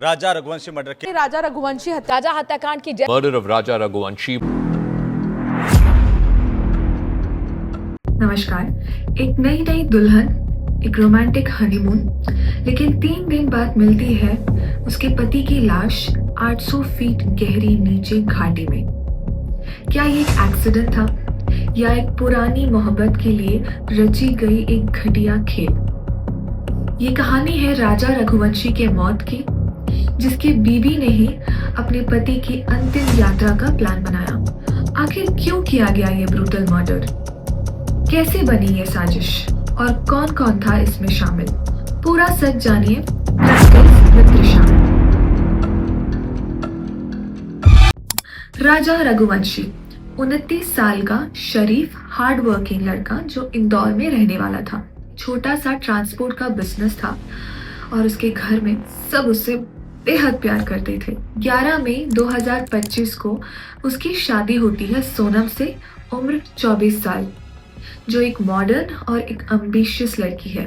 राजा Raghuvanshi murder के राजा रघुवंशी हत्याकांड की Murder of Raja Raghuvanshi. नमस्कार। एक नई नई दुल्हन, एक रोमांटिक हनीमून, लेकिन 3 दिन बाद मिलती है उसके पति की लाश 800 फीट गहरी नीचे घाटी में। क्या ये एक एक्सीडेंट था या एक पुरानी मोहब्बत के लिए रची गई एक घटिया खेल? ये कहानी है राजा रघुवंशी के मौत की, जिसकी बीवी ने ही अपने पति की अंतिम यात्रा का प्लान बनाया। आखिर क्यों किया गया ये ब्रूटल मर्डर? कैसे बनी ये साजिश और कौन कौन था इसमें शामिल? पूरा सच जानिए विद त्रिशा। राजा रघुवंशी 29 साल का शरीफ हार्ड वर्किंग लड़का जो इंदौर में रहने वाला था। छोटा सा ट्रांसपोर्ट का बिजनेस था और उसके घर में सब उससे बेहद प्यार करते थे। 11 मई 2025 को उसकी शादी होती है सोनम से, उम्र 24 साल, जो एक मॉडर्न और एक एम्बिशियस लड़की है।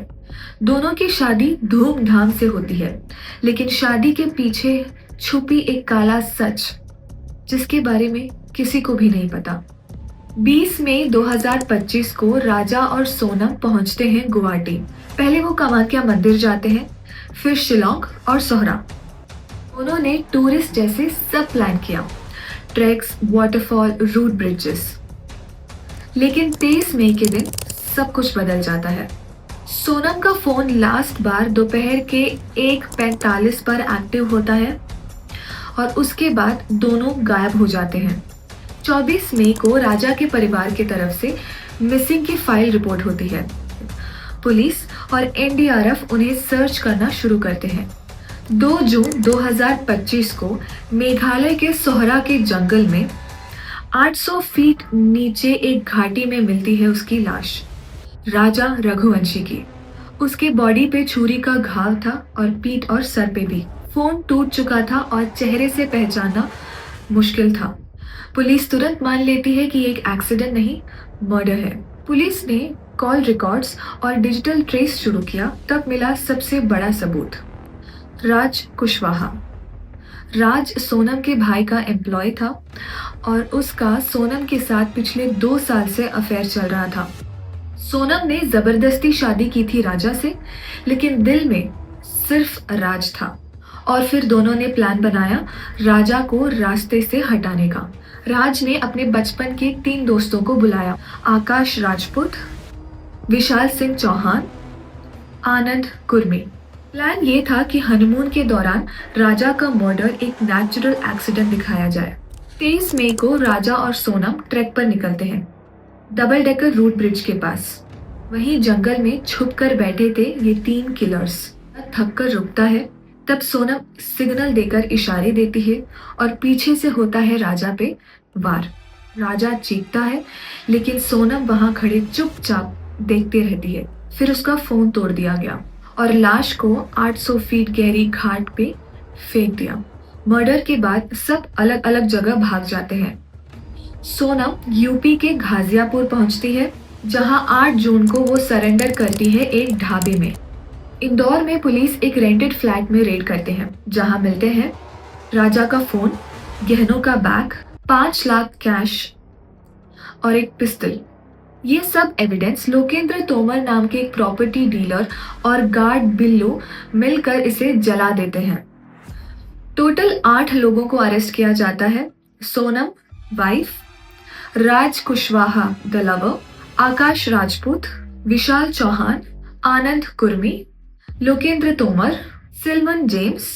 दोनों की शादी धूमधाम से होती है, लेकिन शादी के पीछे छुपी एक काला सच, जिसके बारे में किसी को भी नहीं पता। 20 मई 2025 को राजा और सोनम पहुंचते हैं गुवाहाटी। पहले वो कामाख्या मंदिर जाते हैं, फिर शिलोंग और सोहरा। उन्होंने टूरिस्ट जैसे सब प्लान किया, ट्रैक्स, वाटरफॉल, रूट ब्रिजेस। लेकिन 23 मई के दिन सब कुछ बदल जाता है। सोनम का फोन लास्ट बार दोपहर के 1:45 पर एक्टिव होता है और उसके बाद दोनों गायब हो जाते हैं। 24 मई को राजा के परिवार की तरफ से मिसिंग की फाइल रिपोर्ट होती है। पुलिस और एनडीआरएफ उन्हें सर्च करना शुरू करते हैं। 2 जून 2025 को मेघालय के सोहरा के जंगल में 800 फीट नीचे एक घाटी में मिलती है उसकी लाश, राजा रघुवंशी की। उसके बॉडी पे छुरी का घाव था और पीठ और सर पे भी। फोन टूट चुका था और चेहरे से पहचानना मुश्किल था। पुलिस तुरंत मान लेती है कि एक एक्सीडेंट नहीं, मर्डर है। पुलिस ने कॉल रिकॉर्ड्स और डिजिटल ट्रेस शुरू किया, तब मिला सबसे बड़ा सबूत। राज कुशवाहा। राज सोनम के भाई का एम्प्लॉय था और उसका सोनम के साथ पिछले 2 साल से अफेयर चल रहा था। सोनम ने जबरदस्ती शादी की थी राजा से, लेकिन दिल में सिर्फ राज था। और फिर दोनों ने प्लान बनाया राजा को रास्ते से हटाने का। राज ने अपने बचपन के 3 दोस्तों को बुलाया, आकाश राजपूत, विशाल सिंह चौहान, आनंद कुर्मी। प्लान ये था कि हनीमून के दौरान राजा का मर्डर एक नेचुरल एक्सीडेंट दिखाया जाए। 23 मई को राजा और सोनम ट्रैक पर निकलते हैं, डबल डेकर रूट ब्रिज के पास। वहीं जंगल में छुपकर बैठे थे ये 3 किलर्स। थककर रुकता है, तब सोनम सिग्नल देकर इशारे देती है और पीछे से होता है राजा पे वार। राजा चीखता है, लेकिन सोनम वहां खड़े चुपचाप देखते रहती है। फिर उसका फोन तोड़ दिया गया और लाश को 800 फीट गहरी घाट पे फेंक दिया। मर्डर के बाद सब अलग अलग जगह भाग जाते हैं। सोनम यूपी के गाजियापुर पहुंचती है, जहां 8 जून को वो सरेंडर करती है एक ढाबे में। इंदौर में पुलिस एक रेंटेड फ्लैट में रेड करते हैं, जहां मिलते हैं राजा का फोन, गहनों का बैग, 5 लाख कैश और एक पिस्टल। ये सब एविडेंस लोकेंद्र तोमर नाम के एक प्रॉपर्टी डीलर और गार्ड बिल्लू मिलकर इसे जला देते हैं। टोटल 8 लोगों को अरेस्ट किया जाता है। Sonam wife, Raj Kushwaha the lover, Akash Rajput, Vishal Chauhan, Anand Kurmi, Lokendra Tomar, Silvan James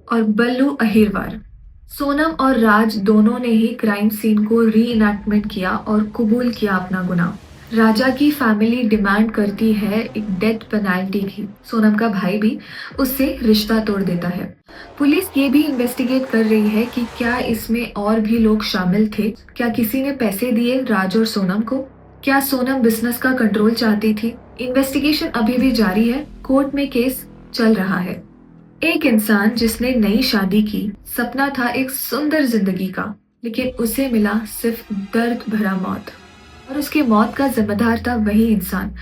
और बल्लू अहिरवार। सोनम और राज दोनों ने ही क्राइम सीन को रीइनैक्टमेंट किया और कबूल किया अपना गुनाह। राजा की फैमिली डिमांड करती है एक डेथ पेनल्टी की। सोनम का भाई भी उससे रिश्ता तोड़ देता है। पुलिस ये भी इन्वेस्टिगेट कर रही है कि क्या इसमें और भी लोग शामिल थे। क्या किसी ने पैसे दिए राज और सोनम को? क्या सोनम बिजनेस का कंट्रोल चाहती थी? इन्वेस्टिगेशन अभी भी जारी है, कोर्ट में केस चल रहा है। एक इंसान जिसने नई शादी की, सपना था एक सुंदर जिंदगी का, लेकिन उसे मिला सिर्फ दर्द भरा मौत। और उसकी मौत का जिम्मेदार था वही इंसान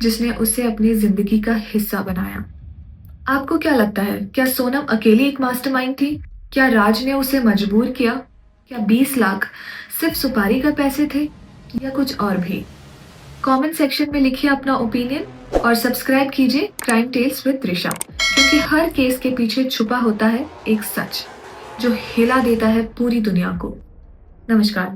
जिसने उसे अपनी जिंदगी का हिस्सा बनाया। आपको क्या लगता है, क्या सोनम अकेली एक मास्टरमाइंड थी? क्या राज ने उसे मजबूर किया? क्या 20 लाख सिर्फ सुपारी का पैसे थे या कुछ और भी? कमेंट सेक्शन में लिखिए अपना ओपिनियन और सब्सक्राइब कीजिए क्राइम टेल्स विद त्रिशा, क्योंकि हर केस के पीछे छुपा होता है एक सच जो हिला देता है पूरी दुनिया को। नमस्कार।